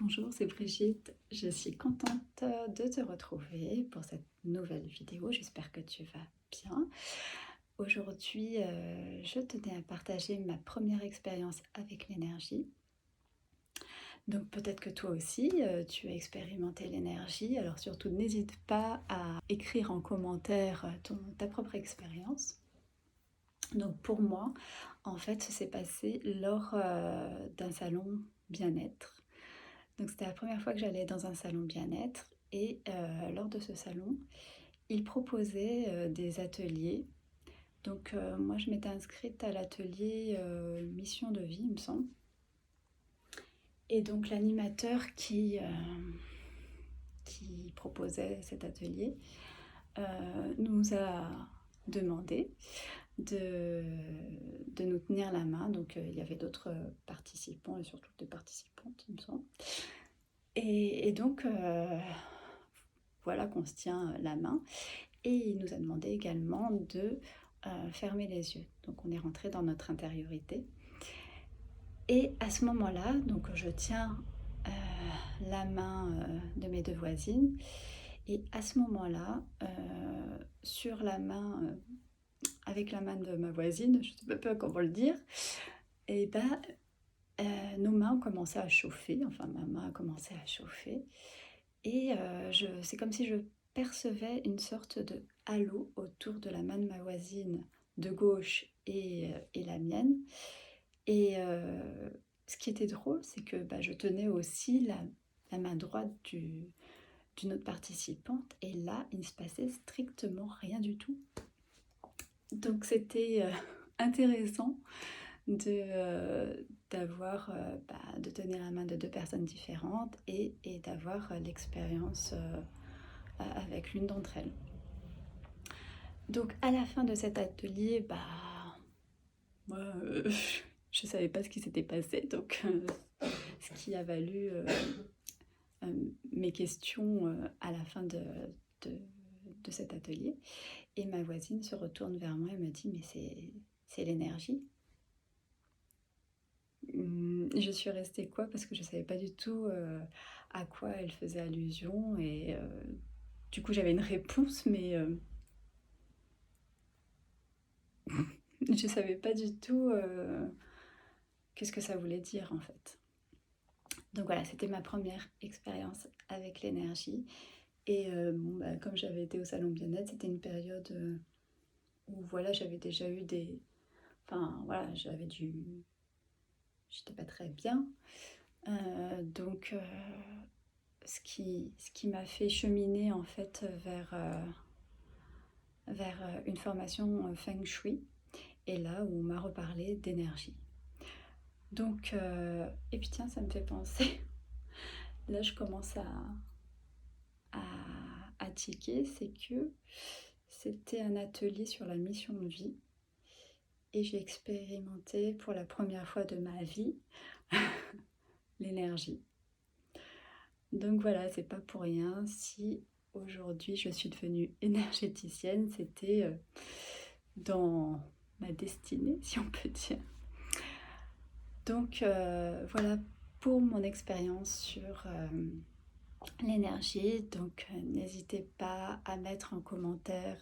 Bonjour, c'est Brigitte. Je suis contente de te retrouver pour cette nouvelle vidéo. J'espère que tu vas bien. Aujourd'hui, je tenais à partager ma première expérience avec l'énergie. Donc peut-être que toi aussi, tu as expérimenté l'énergie. Alors surtout, n'hésite pas à écrire en commentaire ta propre expérience. Donc pour moi, en fait, ça s'est passé lors d'un salon bien-être. Donc c'était la première fois que j'allais dans un salon bien-être et lors de ce salon, ils proposaient des ateliers. Donc moi je m'étais inscrite à l'atelier mission de vie, il me semble. Et donc l'animateur qui proposait cet atelier nous a demandé de nous tenir la main. Donc il y avait d'autres participants et surtout des participantes, il me semble. Et donc, voilà qu'on se tient la main. Et il nous a demandé également de fermer les yeux. Donc on est rentré dans notre intériorité. Et à ce moment-là, donc je tiens la main de mes deux voisines. Et à ce moment-là, sur la main, avec la main de ma voisine, je ne sais même pas comment le dire, et ben, nos mains ont commencé à chauffer. Enfin, ma main a commencé à chauffer. Et c'est comme si je percevais une sorte de halo autour de la main de ma voisine de gauche et la mienne. Et ce qui était drôle, c'est que je tenais aussi la main droite d'une autre participante. Et là, il ne se passait strictement rien du tout. Donc c'était intéressant d'avoir de tenir la main de deux personnes différentes et d'avoir l'expérience avec l'une d'entre elles. Donc à la fin de cet atelier, moi je savais pas ce qui s'était passé, donc ce qui a valu mes questions à la fin de cet atelier. Et ma voisine se retourne vers moi et me dit: mais c'est l'énergie. Je suis restée quoi, parce que je savais pas du tout à quoi elle faisait allusion. Et du coup j'avais une réponse, mais je savais pas du tout qu'est-ce que ça voulait dire en fait. Donc voilà, c'était ma première expérience avec l'énergie. Et comme j'avais été au salon bien-être, c'était une période où voilà, j'avais déjà eu des... Enfin voilà, j'étais pas très bien. Donc ce qui m'a fait cheminer en fait vers une formation Feng Shui, et là où on m'a reparlé d'énergie. Donc, et puis tiens, ça me fait penser, là je commence à tiquer, c'est que c'était un atelier sur la mission de vie et j'ai expérimenté pour la première fois de ma vie l'énergie. Donc voilà, c'est pas pour rien si aujourd'hui je suis devenue énergéticienne, c'était dans ma destinée, si on peut dire. Donc voilà pour mon expérience sur l'énergie. Donc n'hésitez pas à mettre en commentaire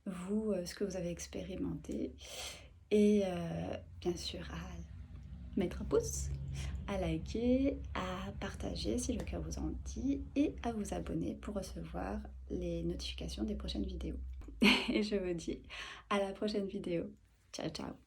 vous ce que vous avez expérimenté, et bien sûr à mettre un pouce, à liker, à partager si le cœur vous en dit, et à vous abonner pour recevoir les notifications des prochaines vidéos. Et je vous dis à la prochaine vidéo. Ciao ciao.